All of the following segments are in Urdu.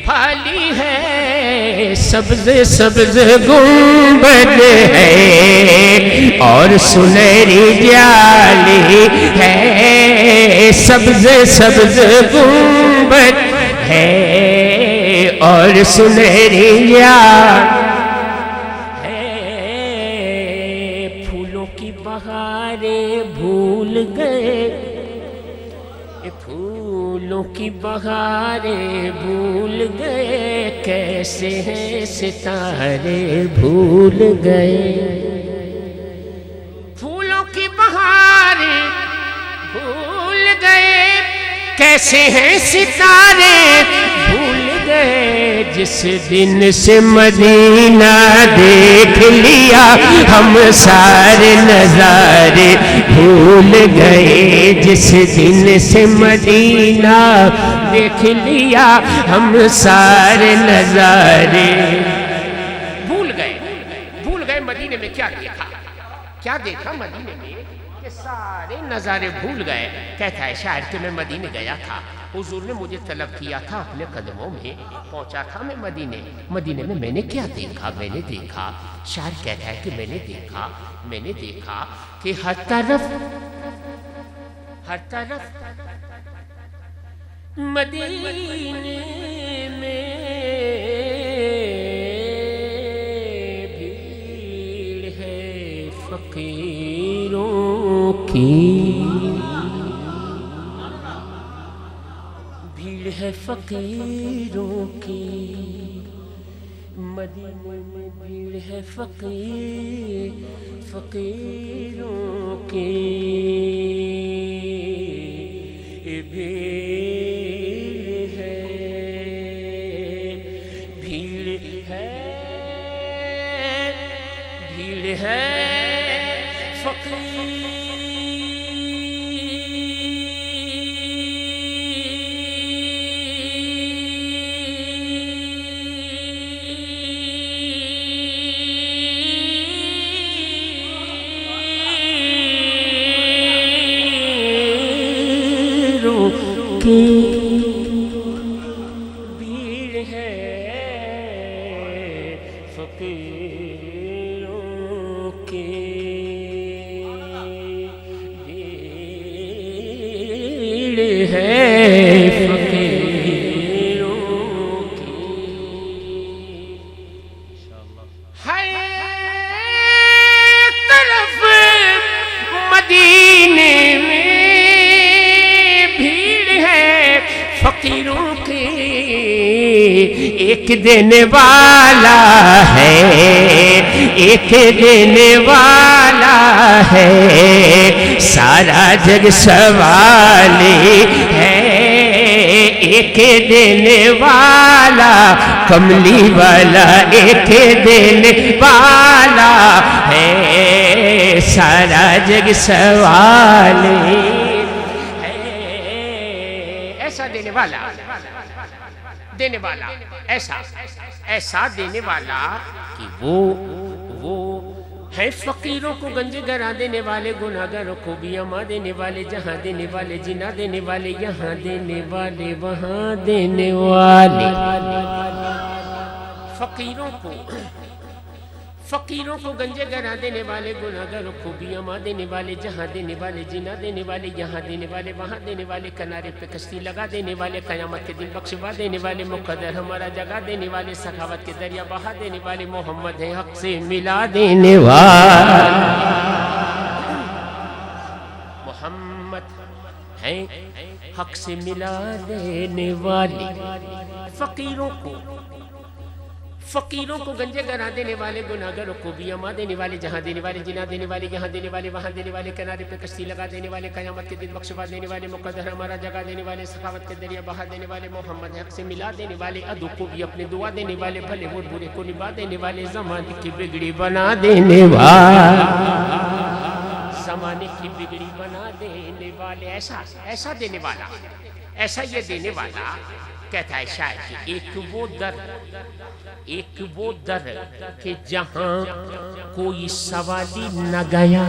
پھالی ہے سبز سبز گنبد ہے اور سنہری جالی ہے سبز سبز گنبد ہے اور سنہری جالی بھول گئے پھولوں کی بہاریں بھول گئے کیسے ہیں ستارے بھول گئے پھولوں کی بہاریں بھول گئے کیسے ہیں ستارے بھول گئے جس دن سے مدینہ دیکھ لیا ہم سارے نظارے بھول گئے جس دن سے مدینہ دیکھ لیا ہم سارے نظارے بھول گئے مدینے میں کیا دیکھا مدینے میں کہ سارے نظارے بھول گئے کہتا ہے شاعر کہ میں مدینے گیا تھا حضور نے مجھے طلب کیا تھا اپنے قدموں میں پہنچا تھا میں مدینے میں نے کیا دیکھا میں نے دیکھا شاعر کہتا ہے کہ میں نے دیکھا کہ ہر طرف مدینے میں بھیڑ ہے فقیروں کی ہے فقیروں کی مدینے میں بھیڑ ہے فقیروں کی بھیڑ ہے فقیر بھیڑ ہے فقیروں کی بھیڑ ہے فقیروں کی ہر طرف مدینے میں فقیروں کی ایک دینے والا ہے سارا جگ سوالی ہے ایک دینے والا کملی والا ایک دینے والا ہے سارا جگ سوالی دینے والا ایسا دینے والا کہ وہ ہے فقیروں کو گنج گرا دینے والے گناہگاروں کو بھی اما دینے والے جہاں دینے والے جنا دینے والے یہاں دینے والے وہاں دینے والے فقیروں کو گنجے گرا دینے والے گناہگاروں کو بھی اما دینے والے جہاں دینے والے جنا دینے والے یہاں دینے والے وہاں دینے والے کنارے پہ کشتی لگا دینے والے قیامت کے دن بخشوا دینے والے مقدر ہمارا جگہ دینے والے سخاوت کے دریا بہا دینے والے محمد ہیں حق سے ملا دینے والے محمد ہیں حق سے ملا دینے والے فقیروں کو گنجے گرا دینے والے گناہگاروں کو بھی اما دینے والے جہاں دینے والے جنا دینے والے یہاں دینے والے وہاں دینے والے کنارے پہ کشتی لگا دینے والے قیامت کے دن بخشوا دینے والے مقدر ہمارا جگہ دینے والے سخاوت کے دریا بہا دینے والے محمد حق سے ملا دینے والے عدو کو بھی اپنے دعا دینے والے بھلے اور برے کو نبھا دینے والے زمانے کی بگڑی بنا دینے والے ایسا دینے والا ایسا یہ دینے والا کہتا ہے شاعر کہ ایک وہ در کہ جہاں کوئی سوالی نہ گیا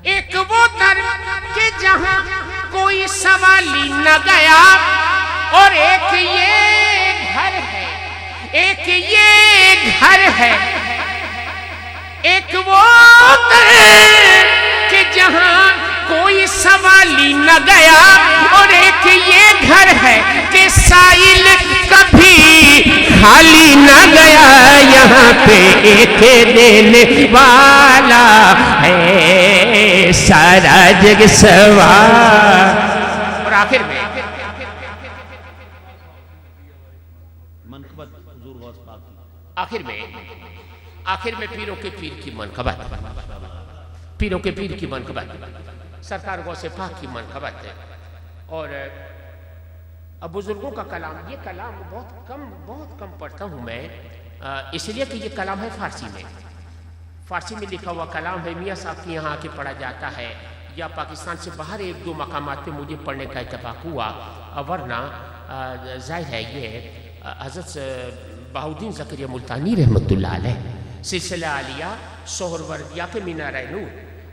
ایک وہ در کہ جہاں کوئی سوالی نہ گیا اور ایک یہ ایک یہ گھر ہے، ایک وہ در کہ جہاں کوئی سوالی نہ گیا، اور ایک یہ گھر ہے کہ سائل کبھی خالی نہ گیا، یہاں پہ ایک دینے والا ہے سارا جگ سوار۔ اور آخر میں آخر میں پیروں کے پیر کی منقبت، پیروں کے پیر کی منقبت، سرکار غوث پاک کی منقبت ہے۔ اور اب بزرگوں کا کلام، یہ کلام بہت کم پڑھتا ہوں میں، اس لیے کہ یہ کلام ہے فارسی میں، فارسی میں لکھا ہوا کلام ہے، میاں صاحب کے یہاں آ کے پڑھا جاتا ہے، یا پاکستان سے باہر ایک دو مقامات پہ مجھے پڑھنے کا اتفاق ہوا، ورنہ ظاہر ہے یہ حضرت بہاؤالدین زکریا ملتانی رحمۃ اللہ علیہ سلسلہ عالیہ سہروردیہ کے مینارہ نور۔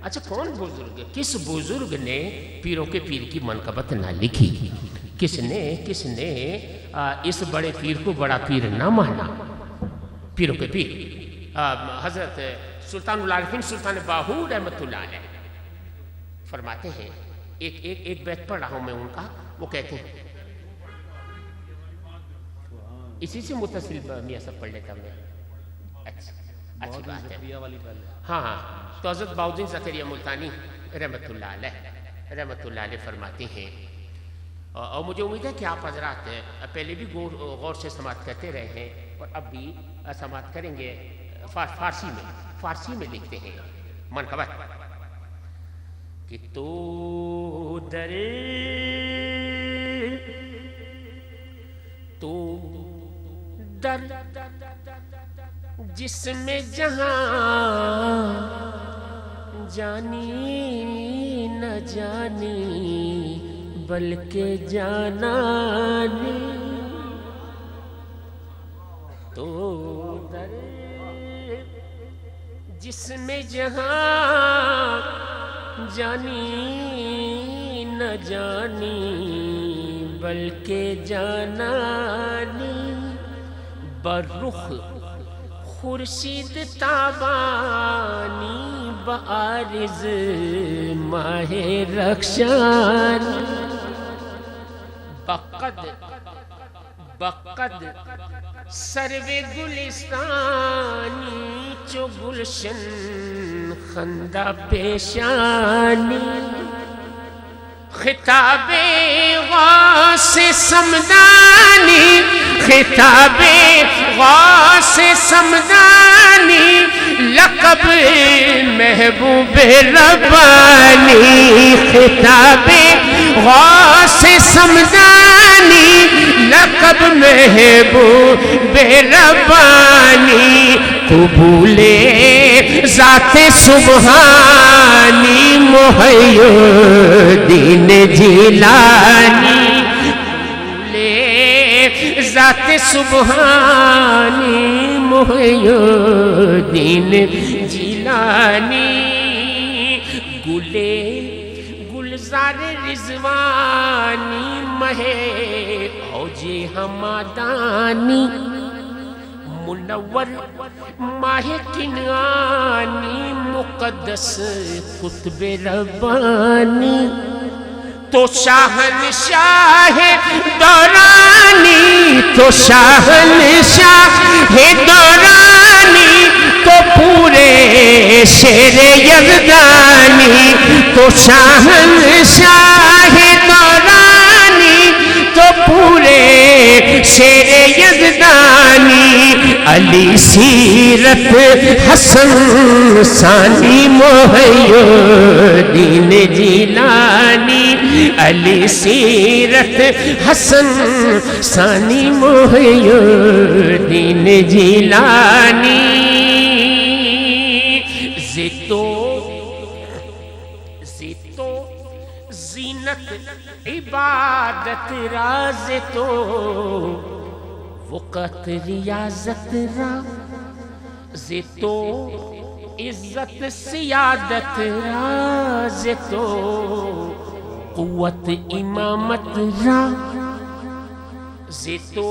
اچھا کون بزرگ، کس بزرگ نے پیروں کے پیر کی منقبت نہ لکھی؟ کس نے اس بڑے پیر کو بڑا پیر نہ مانا؟ پیروں کے پیر حضرت سلطان العارفین سلطان باہو رحمۃ اللہ علیہ فرماتے ہیں، ایک بیت پڑھ رہا ہوں میں ان کا، وہ کہتے ہیں، اسی سے متصل میاں سب پڑھ لیتا میں، اچھی بات ہے، ہاں تو حضرت بہاؤالدین زکریا ملتانی رحمۃ اللہ علیہ فرماتے ہیں، اور مجھے امید ہے کہ آپ حضرات پہلے بھی غور سے سماعت کرتے رہے ہیں اور اب بھی سماعت کریں گے، فارسی میں لکھتے ہیں منقبت کہ تو در جس میں جہاں جانی نہ جانی بلکہ جانانی، تو در جس میں جہاں جانی نہ جانی بلکہ جانانی، برخ خورشید تابانی بعارض ماہ رخشان، بقد سرو گلستانی چو گلشن خندہ پیشانی، خطاب غوث سمدانی، خطاب غوث سمدانی، لقب محبوب ربانی، خطاب غوث سمدانی، لقب محبوب ربانی، قبول ذات سبحانی محی الدین جیلانی، قبول ذات سبحانی محی الدین جیلانی، گلزار رضوانی مہے اوج حمادانی، منور ماہ کنعانی مقدس قطب ربانی، تو شاہنشاہ دورانی، تو شاہنشاہ دورانی، تو پورے شیر یزدانی، تو شاہنشاہ دورانی، تو پورے شیر یزدانی، علی سیرت حسن ثانی محی الدین جیلانی، علی سیرت حسن ثانی محی الدین جیلانی، زیتو زینت عبادت راز تو وقت ریاضت را، زیتو عزت سیادت را، زیتو قوت امامت را، زیتو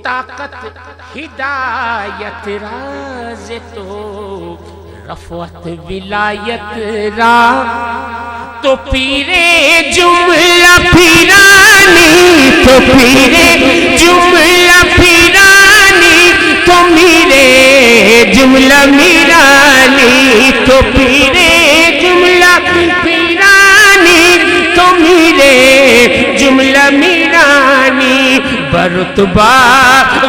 طاقت ہدایت راز تو رفعت ولایت را تو پیرے جملہ پیرانی تو پیرے جملہ پیرانی تو میرے جملہ میرانی تو پیرے جملہ پیرانی تو میرے جملہ میرانی برتبہ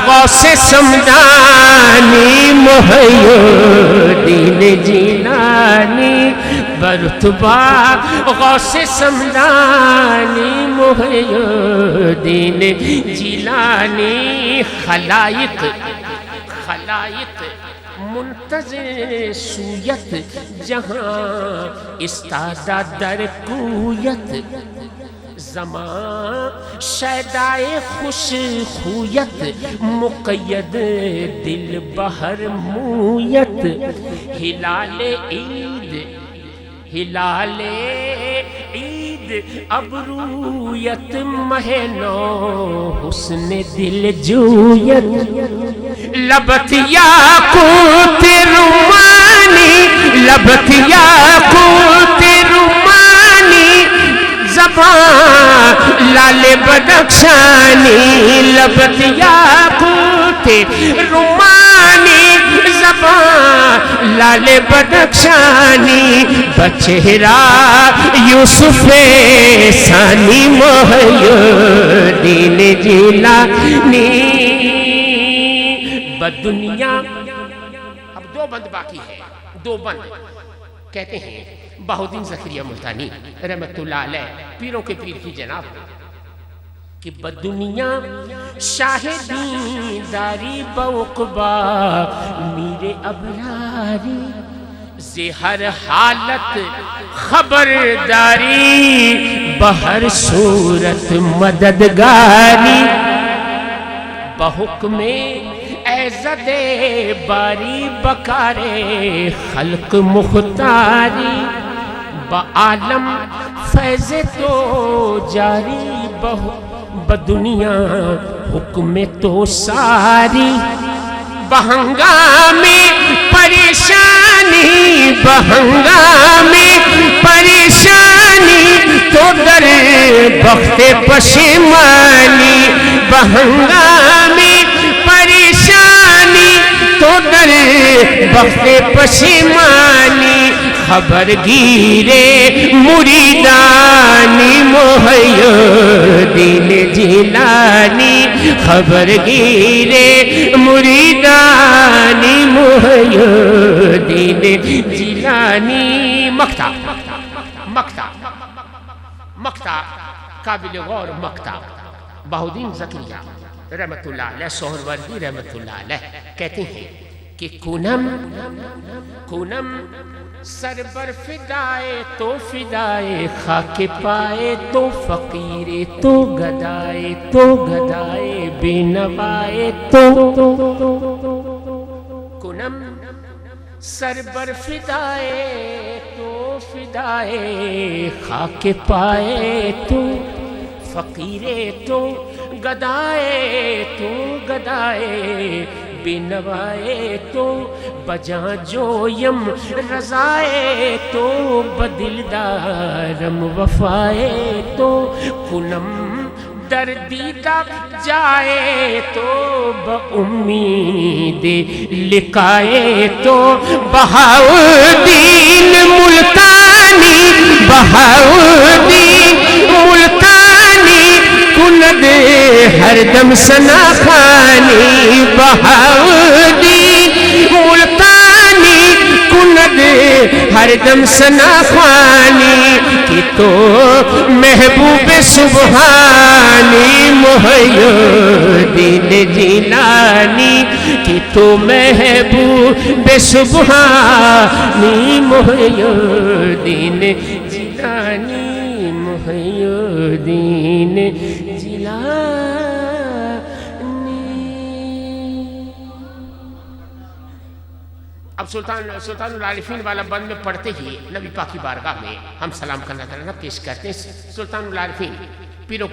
غوث سمدانی محی الدین جیلانی برتبہ غوث سمدانی محی الدین جیلانی خلائق منتظر سویت جہاں استادہ در کویت زمان شیدائے خوش خویت مقید دل بہر مویت ہلال عید ابرویت مہنو حسن دل جویت لبت یاقوت رومانی لبت یاقوت رومانی زبان لال بدخشانی لبت یاقوت رومانی زبان لال بدخشانی بچہرا یوسف ثانی محی الدین جیلانی بدنیا. اب دو بند باقی ہے، دو بند کہتے ہیں بہاؤالدین زکریا ملتانی رحمت اللہ علیہ پیروں کے پیر کی جناب کہ بدنیا شاہدین داری بعقبہ میرے ابراری زہر حالت خبرداری بہر صورت مددگاری بحکم ایزد باری بکارے خلق مختاری بعالم فیض تو جاری بدنیا حکم تو ساری بہنگام پریشانی بہنگام پریشانی تو در بخت پشیمانی بہنگام پریشانی تو در بخت پشیمانی خبر گیرے مریدانی محی الدین جیلانی خبر گیرے مریدانی محی الدین جیلانی. مقطع قابل غور مقطع بہاؤالدین زکریا رحمت اللہ علیہ سہروردی رحمت اللہ علیہ کہتے ہیں کہ کنم سر بر فدائے تو فدائے خاک پائے تو فقیرے تو گدائے بے نوائے تو کنم سر بر فدائے تو فدائے خاک پائے تو فقیرے تو گدائے بے نوائے تو بجاں جویم رضائے تو بدلدارم وفائے تو کنم دردیدہ جائے تو بامید لقائے تو بہاؤالدین ملتانی کند ہر دم ثنا خوانی بہاؤالدین ملتانی کند ہر دم ثنا خوانی کہ تو محبوب سبحانی محی الدین جیلانی کہ تو محبوب سبحانی محی الدین جیلانی محی الدین جیلانی. اب سلطان العارفین والا بند میں پڑھتے ہی نبی پاک کی بارگاہ میں ہم سلام کا نذرانہ پیش کرتے ہیں. سلطان العارفین پیروں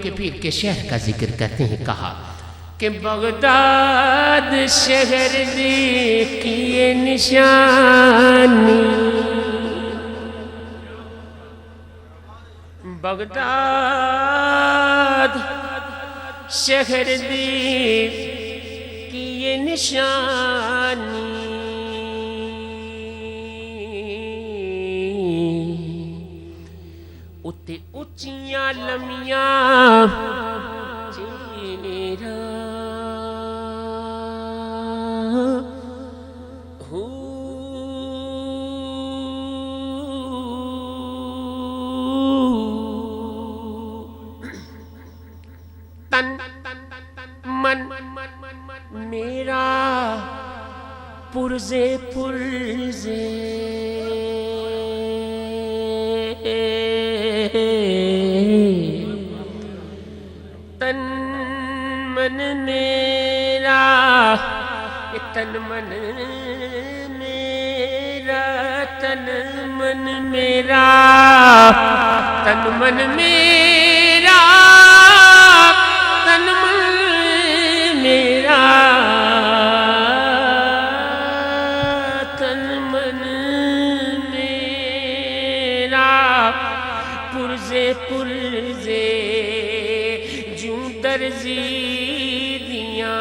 کے پیر کے شہر کا ذکر کرتے ہیں. کہا کہ بغداد شہر دی کیے نشانی بغداد شہر دی کیے نشانی اتے اچیاں لمیاں چہرہ تن من میرا پرزے پرزے تن من میرا تن من میرا تن من میرا تن من میرا تن من میرا تن من میرا پرزے پرزے جوں درزی دیاں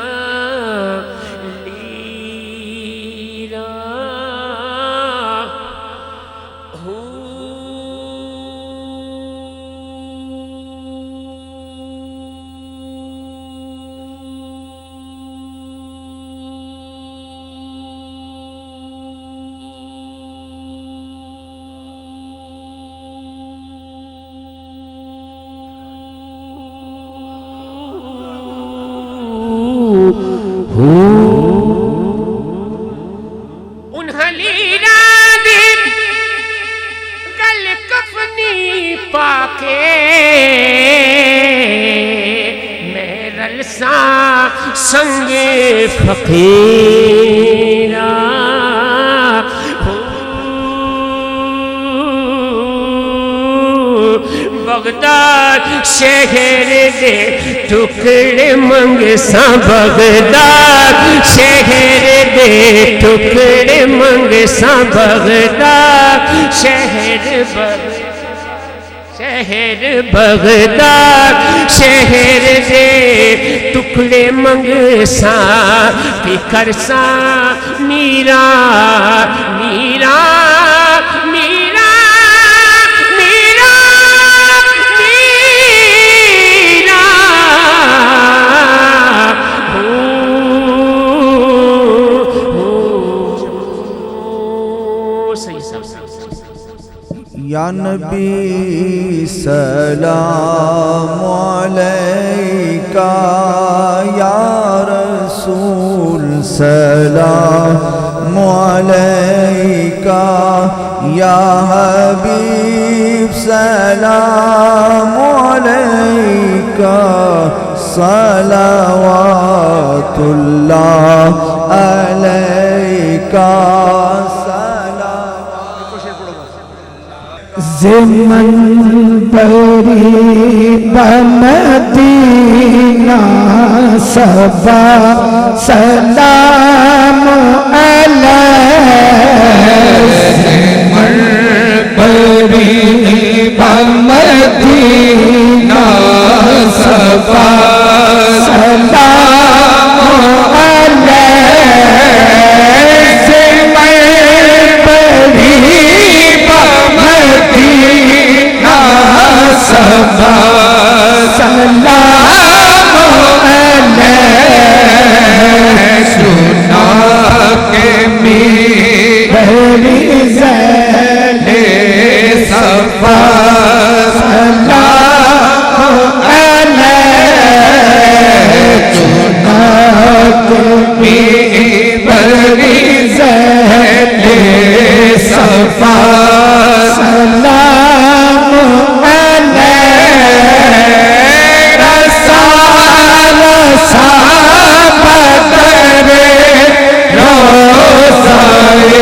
انہاں لیراں دی گل کفنی پاکے میں رلساں سنگے فقیراں بغداد شہر دے ٹکڑے منگساں بغداد شہر دے ٹکڑے منگساں بغداد شہر بغداد شہر دے ٹکڑے منگساں فکر ساں میرا میرا میرا یا نبی سلام علیکہ یا رسول سلام علیکہ یا حبیب سلام علیکہ صلوات اللہ علیکہ زمن بری بمدینہ صبا سلام علیہ زمن بری بمدینہ صبا سلام علیہ زمن بری صبا سلام علیہ سنا کے میری زیل صبا سلام علیہ سنا کے میری زیل صبا سلام بدر روزائے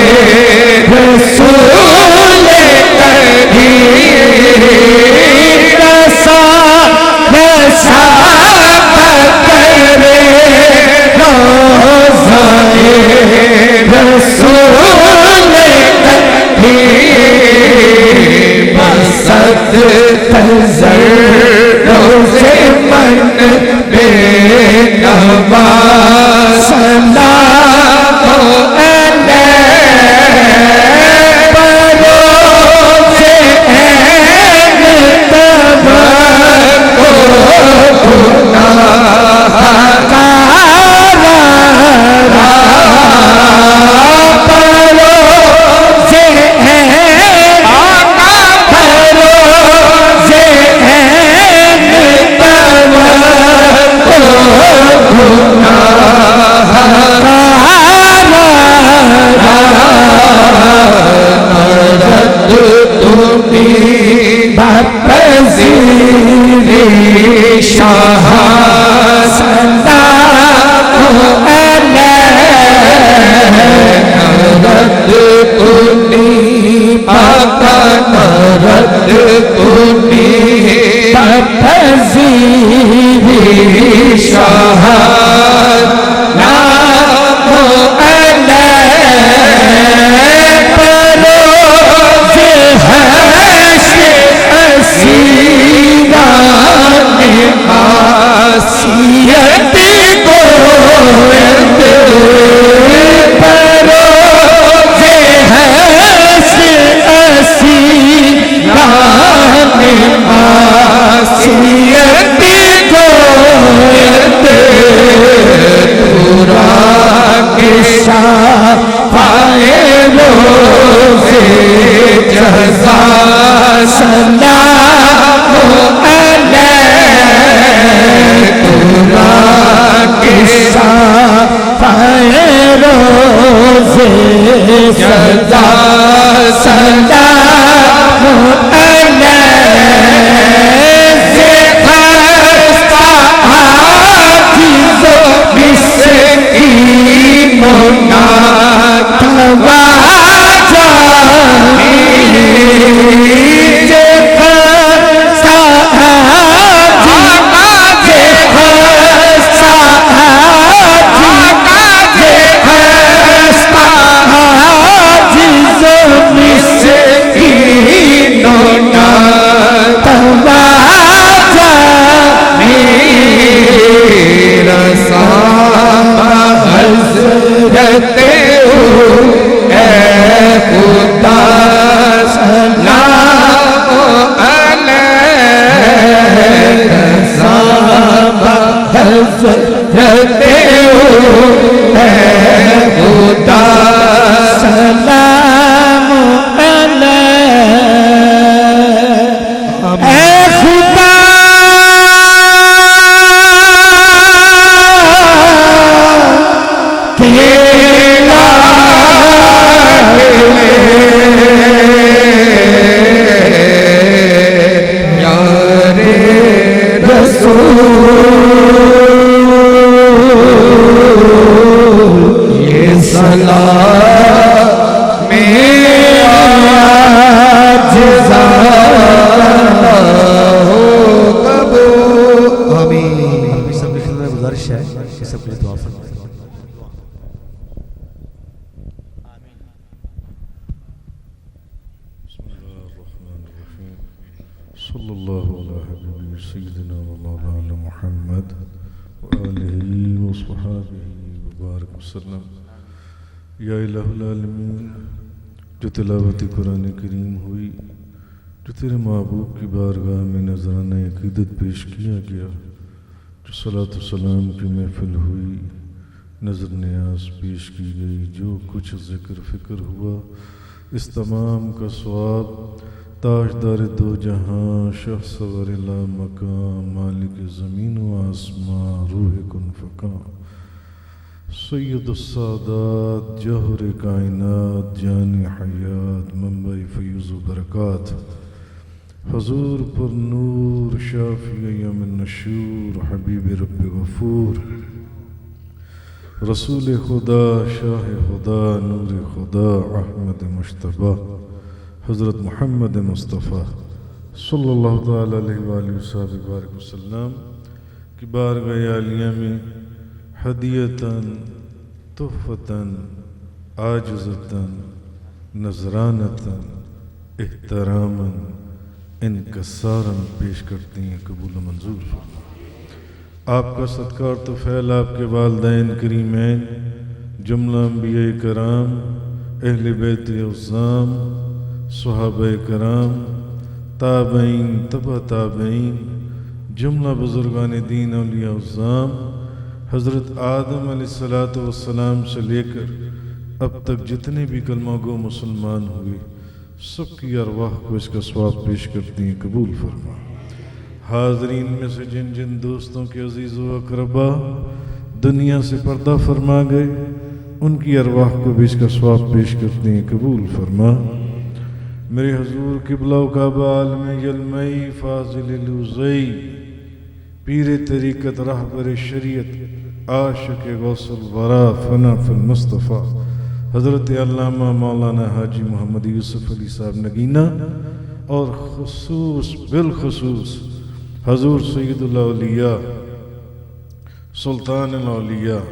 بے نواز سلام علیہ بروز عین توکل گناہ شاہ سلام علیہ نرد کنی آقا نرد کنی بپذیری شاہ نام علیہ بروز حشر اسیران معصیت گویند بروز حشر اسیران معصیت گویند پورا کے شفاعِ روز جزا سلام علیہ پورا کے شفاعِ روز جزا سلام علیہ صلی اللہ علیہ حبیبی سیدنا و مولانا محمد وآلہ وصحابہ وبارک وسلم۔ یا الہ العالمین، جو تلاوت قرآن کریم ہوئی، جو تیرے محبوب کی بارگاہ میں نذرانہ عقیدت پیش کیا گیا، جو صلاۃ و سلام کی محفل ہوئی، نظر نیاز پیش کی گئی، جو کچھ ذکر فکر ہوا، اس تمام کا ثواب تاجدار دو جہاں، شاہ سوار لا مکان، مالک زمین و آسمان، روح کن فکان، سید السادات، جوہر کائنات، جان حیات، منبع فیض و برکات، حضور پر نور، شافی یم النشور، حبیب رب غفور، رسول خدا، شاہ خدا، نور خدا، احمد مجتبی، حضرت محمد مصطفیٰ صلی اللہ تعالیٰ علیہ وآلہ وسلم وسلم کی بارگاہ عالیہ میں ہدیتاً، تحفتاً، عاجزتاً، نذرانتاً، احتراماً، انکساراً پیش کرتے ہیں، قبول و منظور فرما۔ آپ کا صدقہ اور طفیل آپ کے والدین کریمین، جملہ انبیاء کرام، اہل بیت عظام، صحابہ کرام، تابعین، تبع تابعین، جملہ بزرگان دین اولیاء عظام، حضرت آدم علیہ السلام سے لے کر اب تک جتنے بھی کلمہ گو مسلمان ہوئے، سب کی ارواح کو اس کا ثواب پیش کرتے ہیں، قبول فرما۔ حاضرین میں سے جن جن دوستوں کے عزیز و اقربا دنیا سے پردہ فرما گئے، ان کی ارواح کو بھی اس کا ثواب پیش کرتے ہیں، قبول فرما۔ میرے حضور قبلہ و کعبہ عالم یلمئی فاضل لوزئی، پیر طریقت رہبر شریعت، عاشق غوث الورا، فنا فی المصطفیٰ، حضرت علامہ مولانا حاجی محمد یوسف علی صاحب نگینہ، اور بالخصوص حضور سید الاولیاء سلطان الاولیاء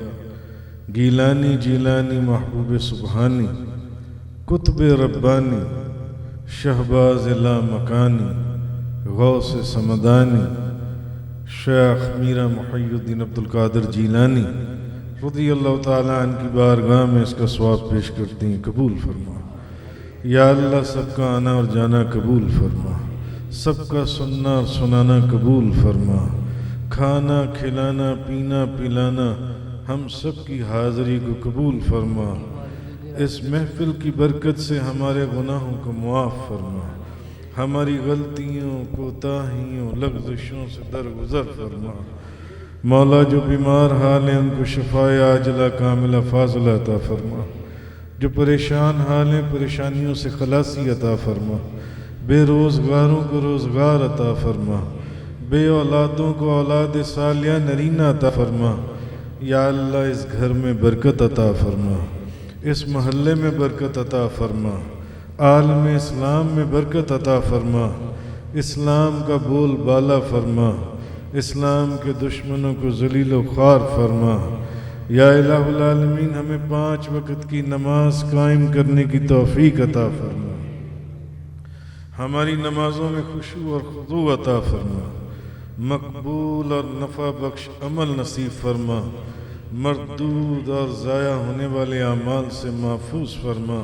گیلانی جیلانی محبوب سبحانی قطب ربانی شہباز لا مکانی غوث سمدانی شیخ میرا محی الدین عبدالقادر جیلانی رضی اللہ تعالیٰ عنہ کی بارگاہ میں اس کا ثواب پیش کرتے ہیں، قبول فرما۔ یا اللہ سب کا آنا اور جانا قبول فرما، سب کا سننا اور سنانا قبول فرما، کھانا کھلانا پینا پلانا ہم سب کی حاضری کو قبول فرما، اس محفل کی برکت سے ہمارے گناہوں کو معاف فرما، ہماری غلطیوں کوتاہیوں لغزشوں سے درگزر فرما۔ مولا جو بیمار حال ہیں ان کو شفائے عاجلہ کاملہ فاضلہ عطا فرما، جو پریشان حال ہیں پریشانیوں سے خلاصی عطا فرما، بے روزگاروں کو روزگار عطا فرما، بے اولادوں کو اولاد صالحہ نرینہ عطا فرما۔ یا اللہ اس گھر میں برکت عطا فرما، اس محلے میں برکت عطا فرما، عالم اسلام میں برکت عطا فرما، اسلام کا بول بالا فرما، اسلام کے دشمنوں کو ذلیل و خوار فرما۔ یا الہ العالمین ہمیں 5 وقت کی نماز قائم کرنے کی توفیق عطا فرما، ہماری نمازوں میں خشوع اور خضوع عطا فرما، مقبول اور نفع بخش عمل نصیب فرما، مردود اور ضائع ہونے والے اعمال سے محفوظ فرما،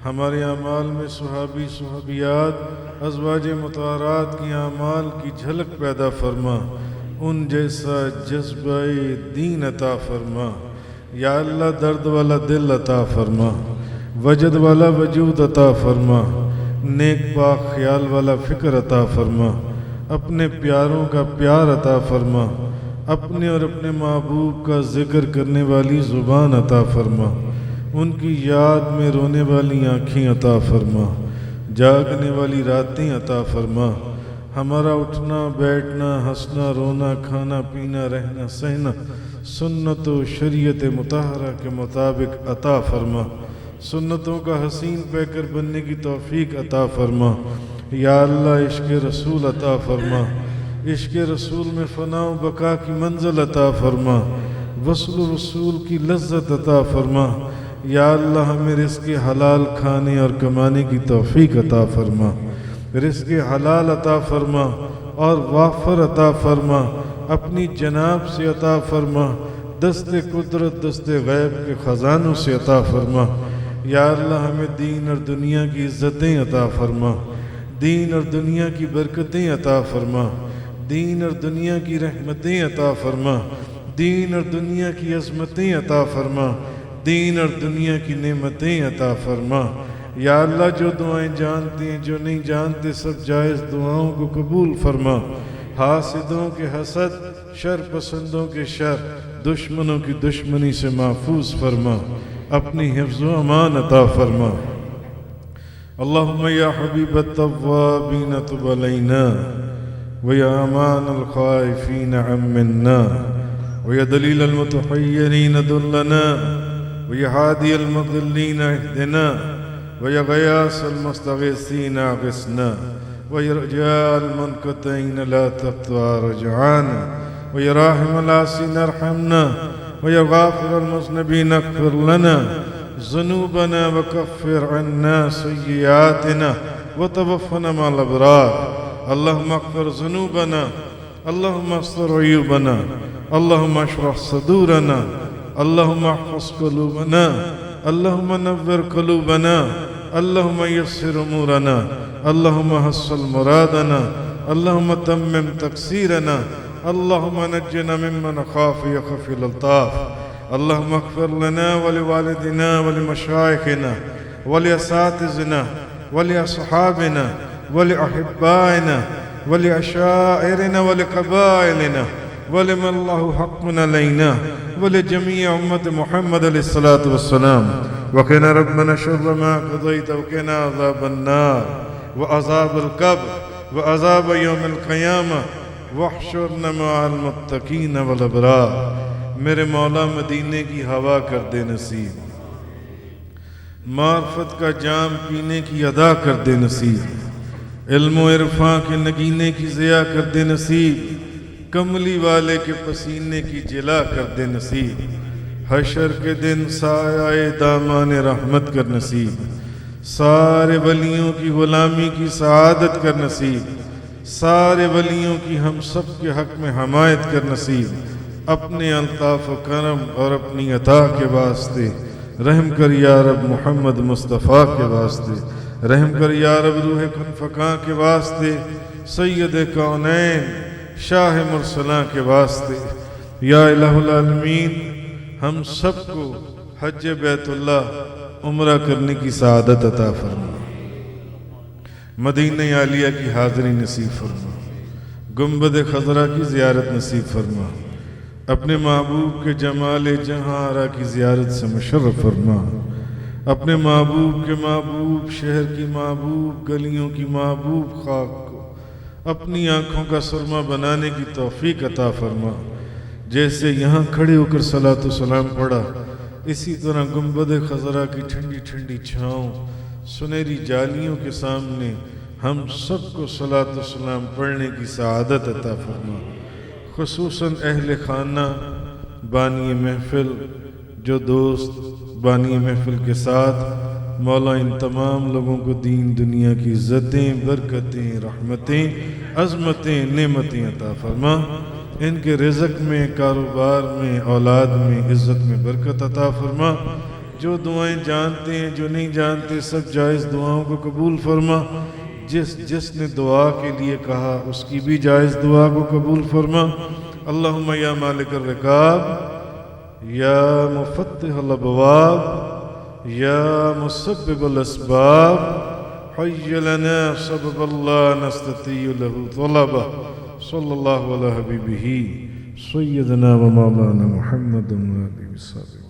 ہمارے اعمال میں صحابی صحابیات ازواج مطہرات کی اعمال کی جھلک پیدا فرما، ان جیسا جذبہ دین عطا فرما۔ یا اللہ درد والا دل عطا فرما، وجد والا وجود عطا فرما، نیک پاک خیال والا فکر عطا فرما، اپنے پیاروں کا پیار عطا فرما، اپنے اور اپنے محبوب کا ذکر کرنے والی زبان عطا فرما، ان کی یاد میں رونے والی آنکھیں عطا فرما، جاگنے والی راتیں عطا فرما، ہمارا اٹھنا بیٹھنا ہنسنا رونا کھانا پینا رہنا سہنا سنت و شریعت مطہرہ کے مطابق عطا فرما، سنتوں کا حسین پیکر بننے کی توفیق عطا فرما۔ یا اللہ عشق رسول عطا فرما، عشق رسول میں فنا و بقا کی منزل عطا فرما، وصل رسول کی لذت عطا فرما۔ یا اللہ ہمیں رزق حلال کھانے اور کمانے کی توفیق عطا فرما، رزق حلال عطا فرما اور وافر عطا فرما، اپنی جناب سے عطا فرما، دست قدرت دست غیب کے خزانوں سے عطا فرما۔ یا اللہ ہمیں دین اور دنیا کی عزتیں عطا فرما، دین اور دنیا کی برکتیں عطا فرما، دین اور دنیا کی رحمتیں عطا فرما، دین اور دنیا کی عظمتیں عطا فرما، دین اور دنیا کی نعمتیں عطا فرما۔ یا اللہ جو دعائیں جانتے ہیں جو نہیں جانتے سب جائز دعاؤں کو قبول فرما، حاسدوں کے حسد شر پسندوں کے شر دشمنوں کی دشمنی سے محفوظ فرما، اپنی حفظ و امان عطا فرما۔ اللہم یا حبیب التوابین تب علینا ویا امان الخائفین عمنا ویا دلیل المتحیرین دلنا ویا ہادی المضلین اہدنا ویا غیاث المستغیثین اغثنا ویا رجاء المنقطعین لا تقطع رجعانا ویا راحم العاصین ارحمنا ویا غافر المذنبین اغفر لنا ذنوبنا وكفر عنا سيئاتنا وتوفنا مع الأبرار اللهم اغفر ذنوبنا اللهم استر عيوبنا اللهم اشرح صدورنا، اللهم احفظ قلوبنا، اللهم نور قلوبنا، اللهم يسر امورنا، اللهم حصل مرادنا، اللهم تمم تقصيرنا، اللهم نجنا ممن خاف يخفي الالطاف، اللهم اغفر لنا ولوالدنا ولمشايخنا ولأساتذتنا ولأصحابنا ولأحبائنا ولأشائرنا ولقبائلنا ولمن الله حق علينا ولجميع أمة محمد عليه الصلاة والسلام. وقنا ربنا شر ما قضيت وقنا عذاب النار وعذاب القبر وعذاب يوم القيامة واحشرنا مع المتقين والابرار. میرے مولا مدینے کی ہوا کر دے نصیب، معرفت کا جام پینے کی ادا کر دے نصیب، علم و عرفاں کے نگینے کی ضیاء کر دے نصیب، کملی والے کے پسینے کی جلا کر دے نصیب، حشر کے دن سایہ دامان رحمت کر نصیب، سارے ولیوں کی غلامی کی سعادت کر نصیب، سارے ولیوں کی ہم سب کے حق میں حمایت کر نصیب، اپنے الطاف و کرم اور اپنی عطا کے واسطے رحم کر یا رب محمد مصطفیٰ کے واسطے، رحم کر یا رب روح کن فقاں کے واسطے، سید کونین شاہ مرسلاں کے واسطے. یا الہ العالمین ہم سب کو حج بیت اللہ عمرہ کرنے کی سعادت عطا فرما، مدینہ عالیہ کی حاضری نصیب فرما، گنبد خضرا کی زیارت نصیب فرما، اپنے محبوب کے جمال جہاں آرا کی زیارت سے مشرف فرما، اپنے محبوب کے محبوب شہر کی محبوب گلیوں کی محبوب خاک کو اپنی آنکھوں کا سرما بنانے کی توفیق عطا فرما. جیسے یہاں کھڑے ہو کر صلاۃ و سلام پڑھا، اسی طرح گنبد خضرا کی ٹھنڈی ٹھنڈی چھاؤں سنہری جالیوں کے سامنے ہم سب کو صلاۃ و سلام پڑھنے کی سعادت عطا فرما. خصوصاً اہل خانہ بانی محفل جو دوست بانی محفل کے ساتھ، مولا ان تمام لوگوں کو دین دنیا کی عزتیں، برکتیں، رحمتیں، عظمتیں، نعمتیں عطا فرما. ان کے رزق میں، کاروبار میں، اولاد میں، عزت میں برکت عطا فرما. جو دعائیں جانتے ہیں جو نہیں جانتے سب جائز دعاؤں کو قبول فرما. جس نے دعا کے لیے کہا اس کی بھی جائز دعا کو قبول فرما. اللہم یا مالک الرکاب، یا مفتح الابواب، یا مسبب الاسباب، حی لنا سبب اللہ نستطیع له طلبہ. صلی اللہ علیہ حبیبہ سیدنا و مولانا محمد علیہ وسلم.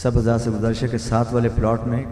سب ازاں سے گزارش ہے کہ ساتھ والے پلاٹ میں